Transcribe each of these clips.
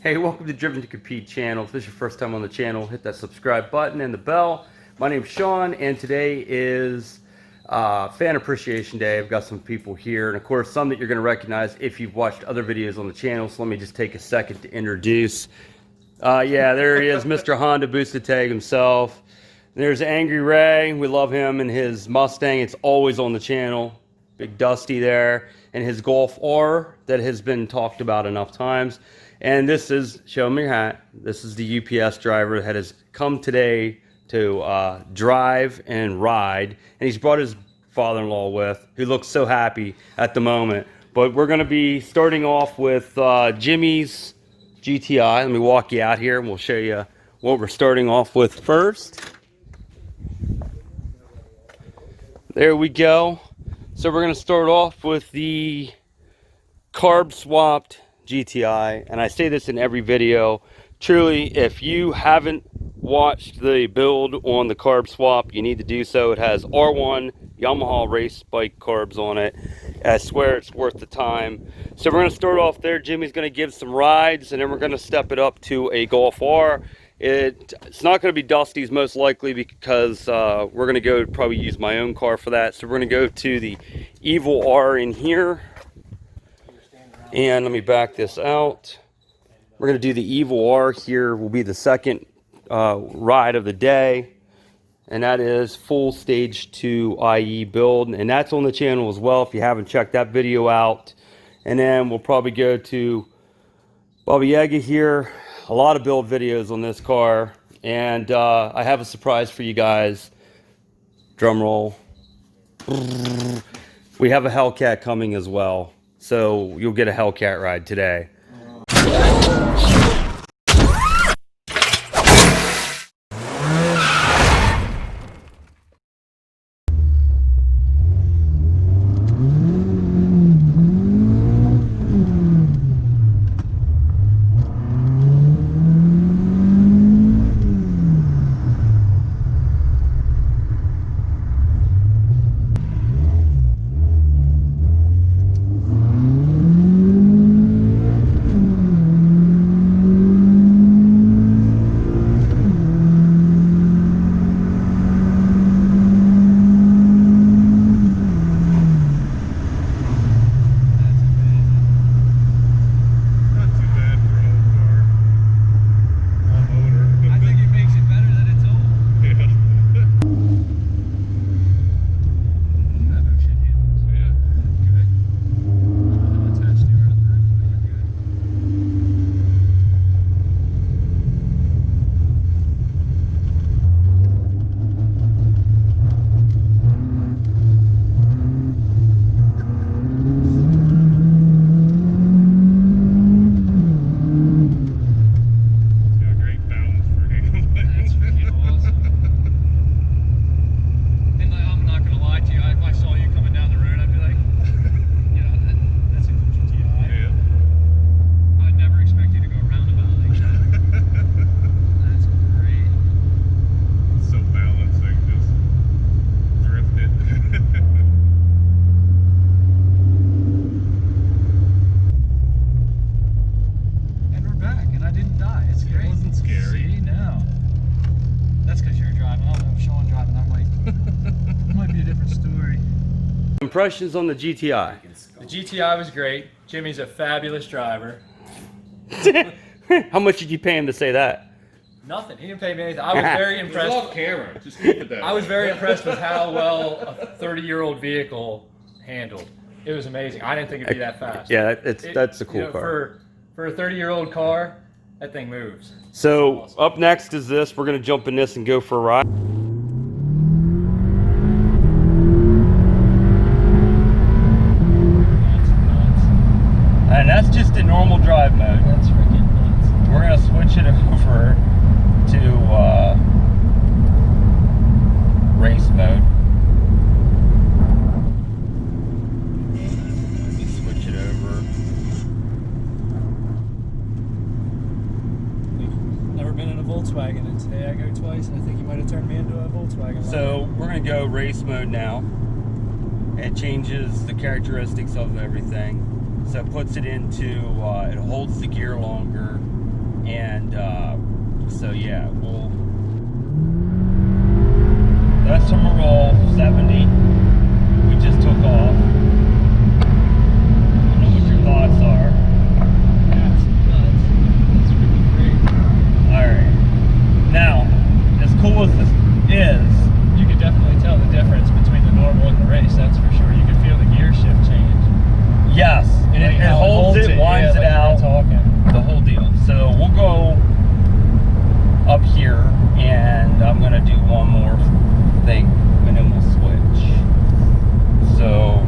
Hey, welcome to Driven to Compete channel. If this is your first time on the channel, hit that subscribe button and the bell. My name's Sean, and today is Fan Appreciation Day. I've got some people here, and of course, some that you're going to recognize if you've watched other videos on the channel. So let me just take a second to introduce. Yeah, there he is, Mr. Honda Boosted Tag himself. There's Angry Ray. We love him and his Mustang. It's always on the channel. Big Dusty there, and his Golf R that has been talked about enough times. And this is, show me your hat, this is the UPS driver that has come today to drive and ride. And he's brought his father-in-law with, who looks so happy at the moment. But we're gonna be starting off with Jimmy's GTI. Let me walk you out here and we'll show you what we're starting off with first. There we go. So we're gonna start off with the carb swapped GTI, and I say this in every video. Truly, if you haven't watched the build on the carb swap, you need to do so. It has R1 Yamaha race bike carbs on it. I swear it's worth the time. So we're going to start off there. Jimmy's going to give some rides, and then we're going to step it up to a Golf R. It's not going to be Dusty's most likely, because we're going to go probably use my own car for that. So we're going to go to the Evil R in here. And let me back this out. We're going to do the Evil R here. Will be the second ride of the day. And that is full stage 2 IE build. And that's on the channel as well if you haven't checked that video out. And then we'll probably go to Baba Yaga here. A lot of build videos on this car. And I have a surprise for you guys. Drum roll. We have a Hellcat coming as well. So you'll get a Hellcat ride today. Impressions on the GTI. The GTI was great. Jimmy's a fabulous driver. How much did you pay him to say that? Nothing. He didn't pay me anything. I was very impressed. It's off camera. Just keep it there. I was very impressed with how well a 30-year-old vehicle handled. It was amazing. I didn't think it'd be that fast. Yeah, that's a cool car. For a 30-year-old car, that thing moves. So awesome. Up next is this. We're going to jump in this and go for a ride. And that's just in normal drive mode. That's freaking nuts. We're going to switch it over to race mode. Let me switch it over. Never been in a Volkswagen, and today I go twice, and I think you might have turned me into a Volkswagen. So we're going to go race mode now. It changes the characteristics of everything. So it puts it into, it holds the gear longer. And so yeah, that's summer roll 70. We just took off. I don't know what your thoughts are. That's nuts. That's freaking great. Alright. Now, as cool as this is, You could definitely tell the difference between the normal and the race, that's for sure. You could feel the gear shift change. yes, and Like it how holds it, winds it out, Talking. the whole deal. So we'll go up here and I'm gonna do one more thing and then we'll switch. So,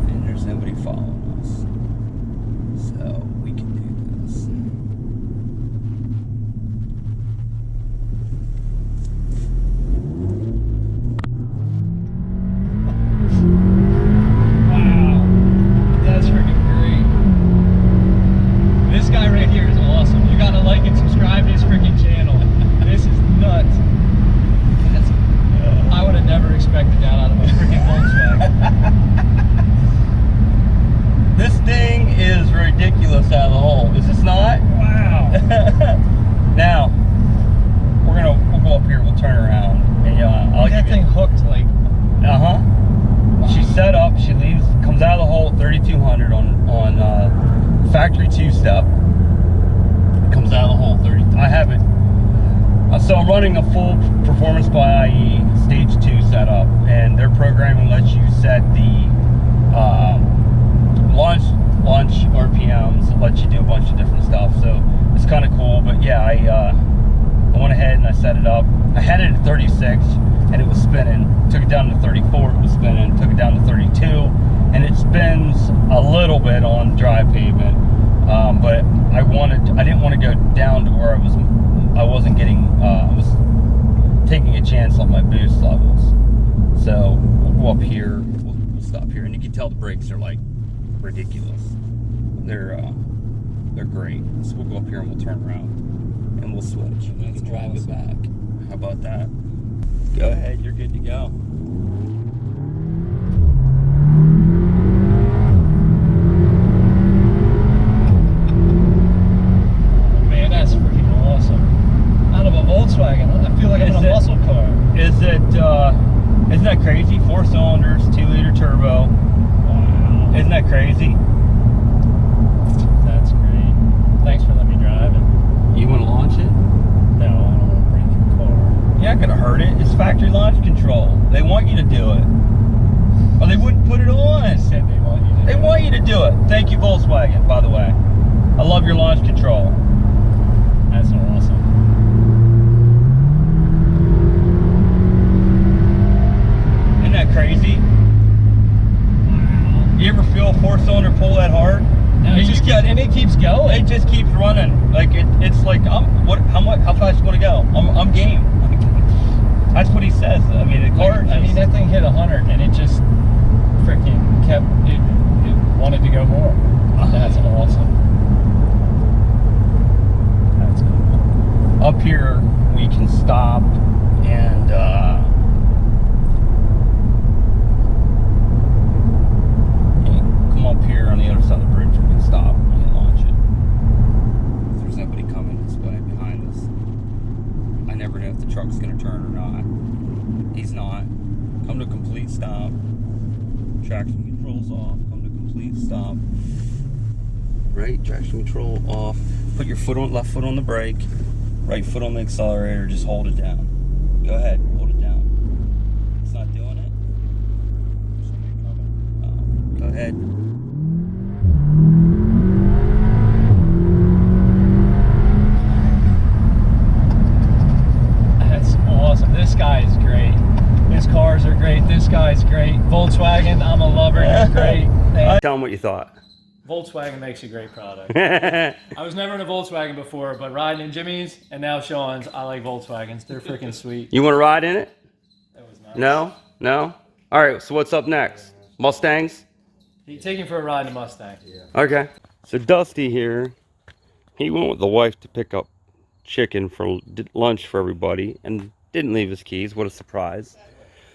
and there's nobody following us, so we can do this. Wow. That's freaking great. This guy right here is awesome. You gotta like and subscribe to his freaking channel. This is nuts. I would have never expected that out of a freaking Volkswagen. This thing is ridiculous out of the hole. Is this not? Wow. Now, we'll go up here, we'll turn around. And I'll That give thing you. hooked like. Uh-huh. She's set up, she leaves, comes out of the hole at 3,200 on factory two-step. Comes out of the hole 30. I have it. So I'm running a full performance by IE stage 2 setup, and their programming lets you set the launch RPMs. It lets you do a bunch of different stuff. So it's kind of cool. But yeah, I went ahead and I set it up. I had it at 36 and it was spinning. Took it down to 34, it was spinning. Took it down to 32, and it spins a little bit on dry pavement. But I didn't want to go down to where I wasn't getting, I was taking a chance on my boost levels. So we'll go up here, we'll stop here, and you can tell the brakes are like ridiculous. They're great. So we'll go up here and we'll turn around and we'll switch. And then drive it back. How about that? Go ahead, you're good to go. Man, that's freaking awesome. Out of a Volkswagen, I feel like I'm in a muscle car. Isn't that crazy? 4 cylinders, 2-liter turbo. Wow. Isn't that crazy? That's great. Thanks for letting me drive it. You want to launch it? No, I don't want to break your car. You're not gonna hurt it. It's factory launch control. They want you to do it, or they wouldn't put it on. They said they want you to. They want you to do it. Thank you, Volkswagen, by the way. I love your launch control. That's awesome. Isn't that crazy? Wow. You ever feel a 4-cylinder pull that hard? No, It just keeps- and it keeps going. It just keeps running. Like it's like how fast you want to go? I'm game. That's what he says. I mean, the car. I mean, that thing hit 100 and it just freaking kept. It wanted to go more. That's awesome. That's cool. Up here we can stop and come up here on the other side of the bridge. We can stop and launch it. If there's nobody coming this way behind us, I never know if the truck's gonna turn or not. He's not. Come to complete stop. Traction control's off. Come to complete stop. Right, traction control off. Put your left foot on the brake, right foot on the accelerator, just hold it down. Go ahead, hold it down. It's not doing it? There's somebody coming. Go ahead. That's awesome. This guy is great. His cars are great. This guy's great. Volkswagen, I'm a lover. He's great. Tell him what you thought. Volkswagen makes a great product. I was never in a Volkswagen before, but riding in Jimmy's and now Sean's, I like Volkswagens. They're freaking sweet. You want to ride in it? That was nice. No? No? All right, so what's up next? Mustangs? Take him for a ride in a Mustang. Okay. So Dusty here, he went with the wife to pick up chicken for lunch for everybody and didn't leave his keys. What a surprise.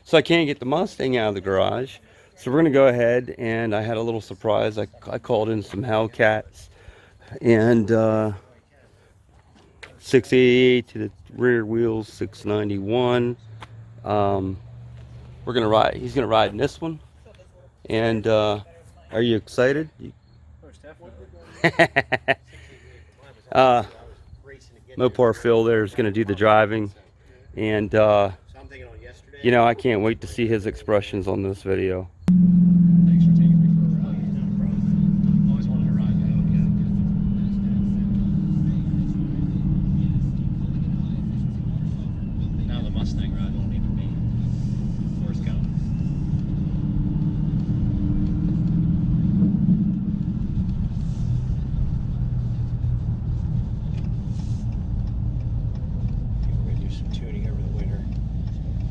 So I can't get the Mustang out of the garage. So we're gonna go ahead, and I had a little surprise. I called in some Hellcats and 688 to the rear wheels, 691. We're gonna ride. He's gonna ride in this one. And are you excited? Mopar Phil there is gonna do the driving, and you know, I can't wait to see his expressions on this video. Thanks for taking me for a ride. No problem. Always wanted to ride the Hellcat. Now the Mustang ride won't even be forthcoming. We're going to do some tuning over the winter.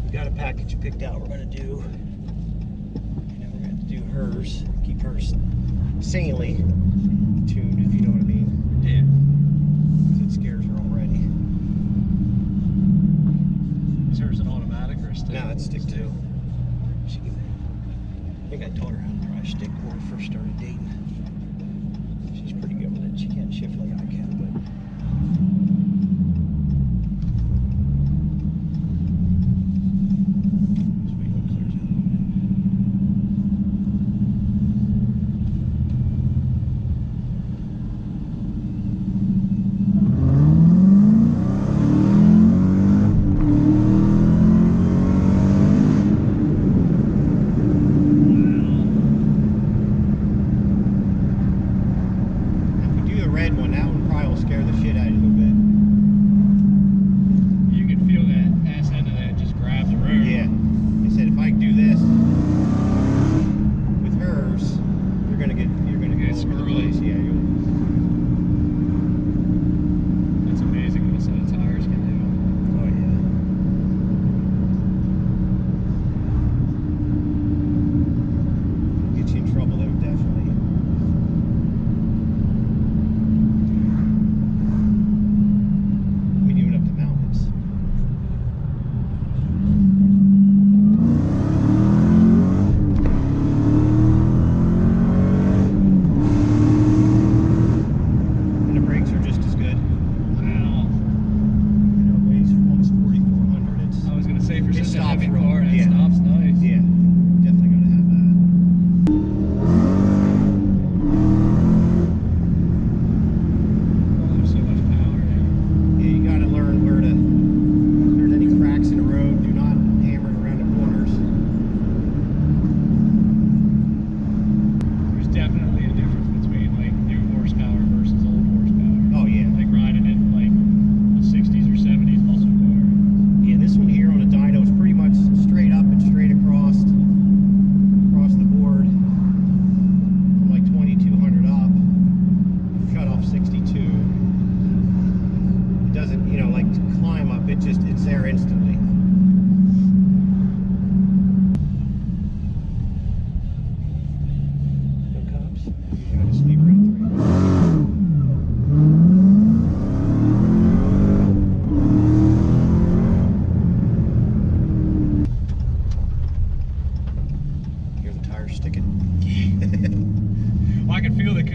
We got a package picked out we're going to do. We're going to do hers, keep hers sanely tuned, if you know what I mean. Yeah. Because it scares her already. Is hers an automatic or a stick? No, it's stick too. I think I taught her how to drive stick when we first started dating. She's pretty good with it. She can't shift like I can, but.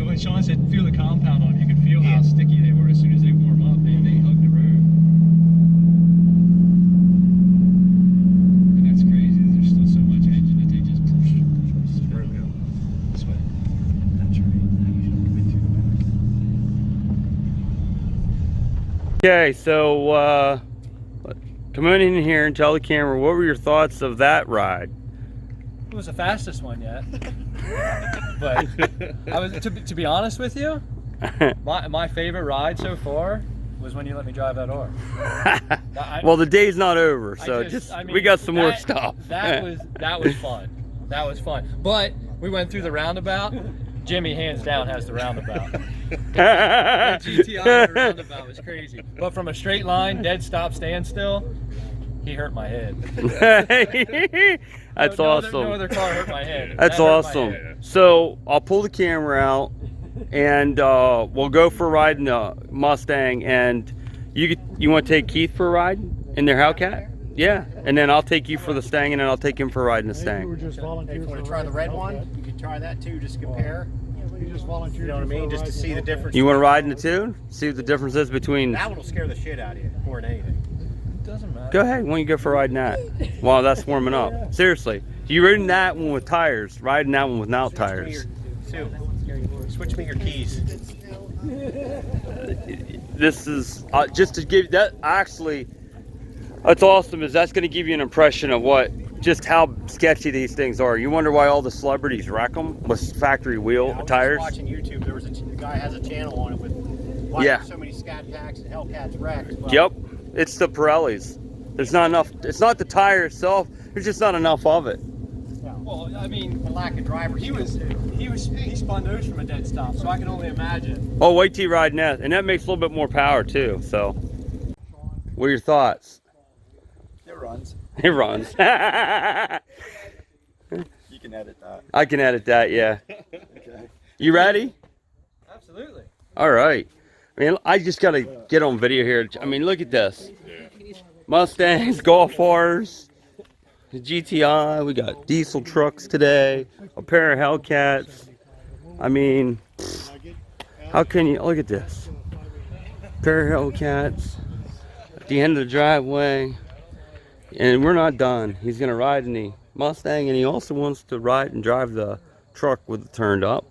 When Sean said feel the compound on them, you could feel how sticky they were as soon as they warm up. They hugged the road. And that's crazy. There's still so much engine that they just push. There we go. This way. That's right. Now you should come in through the back. Okay, so come on in here and tell the camera, what were your thoughts of that ride? It was the fastest one yet. But I was to be honest with you, my favorite ride so far was when you let me drive that R. Well, the day's not over, so I mean, we got some more stuff. That was fun. That was fun. But we went through the roundabout. Jimmy, hands down, has the roundabout. The GTI the roundabout was crazy. But from a straight line, dead stop, standstill, he hurt my head. That's awesome. No other car hurt my head. That's awesome. So I'll pull the camera out, and we'll go for a ride in the Mustang. And you want to take Keith for a ride in their Hellcat? Yeah, and then I'll take you for the Stang, and then I'll take him for riding the Maybe we Stang. just If volunteer you for want to try the red one, Hellcat. you can try that too, just to compare. You just volunteer. You know what I mean? Just to see the difference. You want to ride in the tune? See what the difference is between... That one will scare the shit out of you more than anything. It doesn't matter. Go ahead, why don't you go for riding that? While that's warming up. Seriously. You riding that one with tires, riding that one without tires. Sue, switch me your keys. This is just to give that actually that's awesome, is that's going to give you an impression of just how sketchy these things are. You wonder why all the celebrities wreck them with factory wheel I was tires. just watching YouTube. There was a guy has a channel on it with why so many Scat Packs and Hellcats wrecked. Well, Yep, it's the Pirellis. There's not enough. It's not the tire itself. There's just not enough of it. Well, I mean, the lack of driver. he spun those from a dead stop, so I can only imagine. Oh, wait till you ride that, and that makes a little bit more power too. So, what are your thoughts? It runs. It runs. You can edit that. I can edit that. Yeah. Okay. You ready? Absolutely. All right. I mean, I just gotta get on video here. I mean, look at this. Mustangs, Golf Rs, the GTI. We got diesel trucks today. A pair of Hellcats. I mean, how can you look at this? Pair of Hellcats at the end of the driveway, and we're not done. He's gonna ride in the Mustang, and he also wants to ride and drive the truck with it turned up.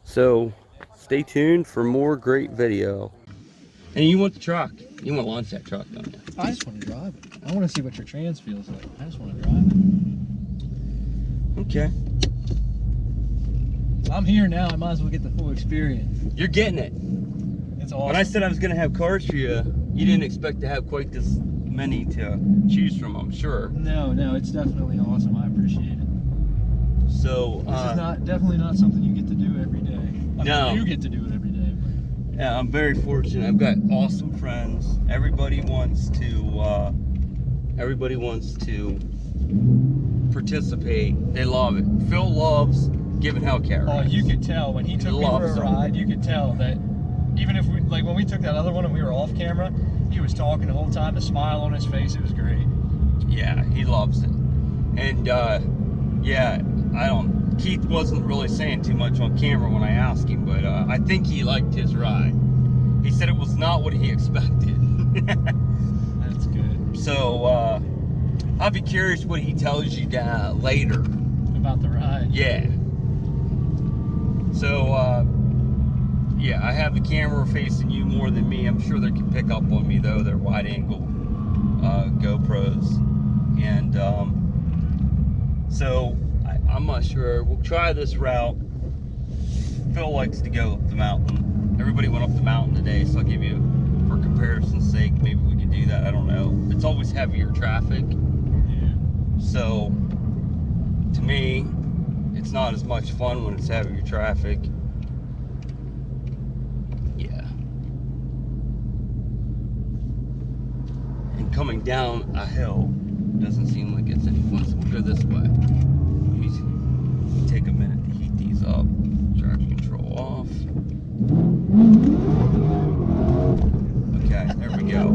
So stay tuned for more great video. And you want the truck? You want to launch that truck, don't you? I just want to drive it. I want to see what your trans feels like. I just want to drive it. Okay. I'm here now. I might as well get the full experience. You're getting it. It's awesome. When I said I was going to have cars for you, you didn't expect to have quite this many to choose from, I'm sure. No, it's definitely awesome. I appreciate it. So, This is definitely not something you get to do every day. I No. mean, you get to do it every day. But yeah, I'm very fortunate. I've got awesome friends. Everybody wants to participate. They love it. Phil loves giving Hellcat rides. oh, you could tell when he took me for loves a them. ride. You could tell that even if we, like when we took that other one and we were off camera, he was talking the whole time, a smile on his face. It was great. Yeah, he loves it. And yeah, Keith wasn't really saying too much on camera when I asked him, but I think he liked his ride. He said it was not what he expected. That's good. So I'll be curious what he tells you later. About the ride. Yeah. So yeah, I have the camera facing you more than me. I'm sure they can pick up on me though. They're wide angle GoPros. And so I'm not sure. We'll try this route. Phil likes to go up the mountain. Everybody went up the mountain today, so I'll give you, for comparison's sake, maybe we can do that. I don't know. It's always heavier traffic. Yeah. So, to me, it's not as much fun when it's heavier traffic. Yeah. And coming down a hill doesn't seem like it's any fun, so we'll go this way. Let me take a minute to heat these up. Traction control off. Okay, there we go.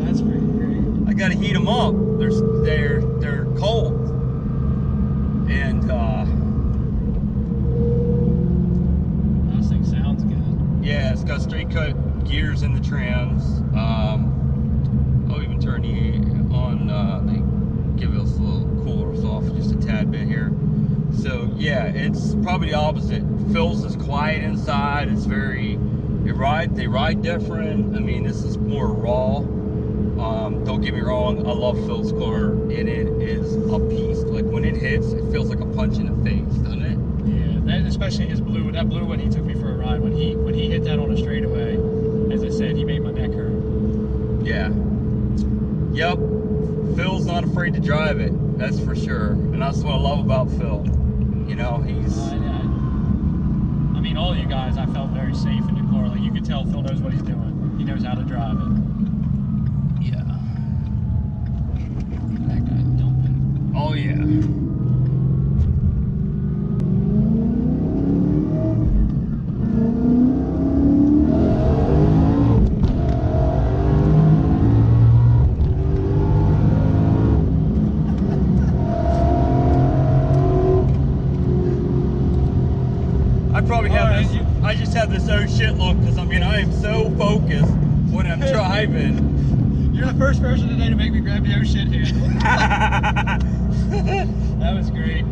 That's pretty great. I gotta heat them up. They're cold, and This thing sounds good. yeah, it's got straight cut gears in the trans. I'll even turn the on. They give us a little coolers off just a tad bit here. So yeah, it's probably the opposite. Phil's is quiet inside. It's very. They ride different. I mean, this is more raw. Don't get me wrong, I love Phil's car, and it is a beast. Like when it hits, it feels like a punch in the face, doesn't it? Yeah, that, especially his blue. That blue one he took me for a ride. When he hit that on a straightaway, as I said, he made my neck hurt. Yeah. Yep. Phil's not afraid to drive it. That's for sure. And that's what I love about Phil. You know, he's. I mean, all you guys, I felt very safe in the car. Like you could tell Phil knows what he's doing. He knows how to drive it. Yeah. That guy's dumping. Oh yeah. this oh shit look because I mean I am so focused when I'm driving. You're the first person today to make me grab the oh shit handle. That was great.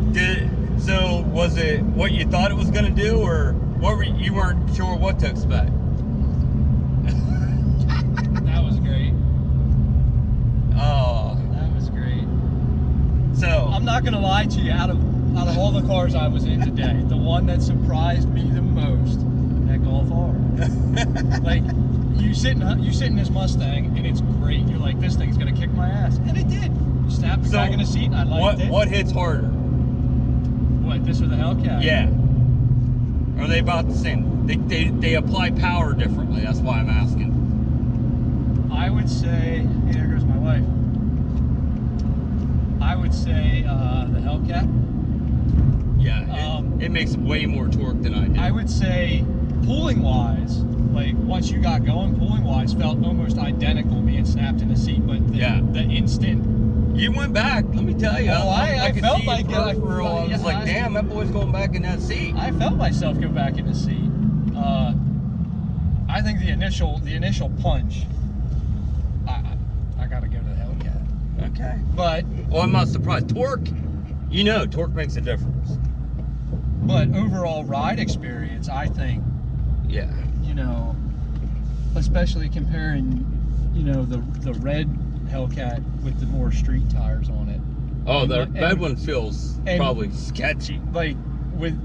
So was it what you thought it was gonna do, or you weren't sure what to expect? That was great. Oh, That was great. so I'm not gonna lie to you. Out of all the cars I was in today, the one that surprised me the most, that Golf R. Like you sit in this Mustang and it's great. You're like, this thing's gonna kick my ass, and it did. You snapped it back in the seat, and I liked it. What hits harder? What, this or the Hellcat? Yeah. Are they about the same? They apply power differently. That's why I'm asking. I would say, hey, there goes my wife. I would say the Hellcat. Yeah, it makes way more torque than I do. I would say pulling wise, like once you got going, pulling wise felt almost identical being snapped in the seat, but the instant. You went back, let me tell you. Oh, I could felt see like it. I was like, damn, that boy's going back in that seat. I felt myself go back in the seat. I think the initial punch, I gotta go to the Hellcat. Okay. But Well, I'm not surprised. Torque makes a difference. but overall ride experience, I think, Yeah. you know, especially comparing, you know, the red Hellcat with the more street tires on it. Oh, the And- red one feels probably sketchy. Like with,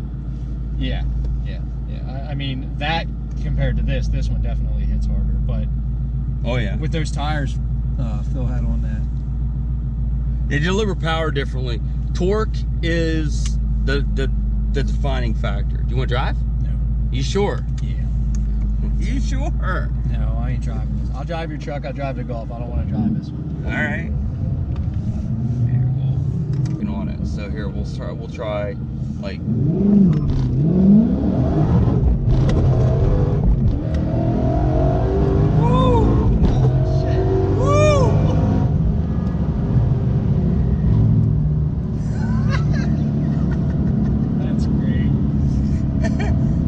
yeah. I mean, that compared to this one definitely hits harder. But Oh yeah. with those tires Phil had on that. They deliver power differently. Torque is the defining factor. Do you want to drive? No. You sure? Yeah. You sure? No, I ain't driving this. I'll drive your truck. I'll drive the Golf. I don't want to drive this one. All right. Here, we'll get on it. So here we'll try like. That's great.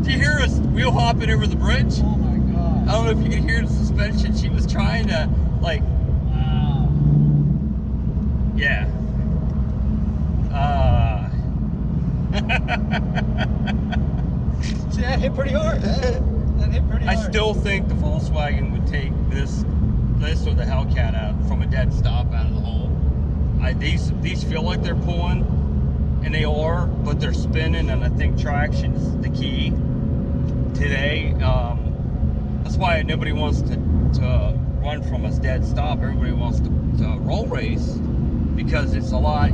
Do you hear us wheel hopping over the bridge? Oh my I god. don't know if you can hear the suspension. She was trying to like. Wow. Yeah. See, that hit pretty hard. That hit pretty I hard. still think the Volkswagen would take this or the Hellcat out from a dead stop out of the hole. These feel like they're pulling, and they are, but they're spinning, and I think traction's the key today. That's why nobody wants to run from a dead stop. Everybody wants to roll race because it's a lot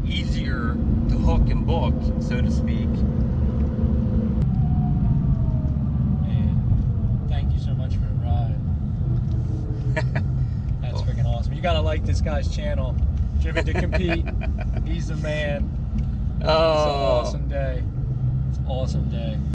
easier to hook and book, so to speak. Man, thank you so much for the ride. That's freaking awesome. You gotta like this guy's channel. Driven to Compete. He's the man. It's an awesome day. It's an awesome day.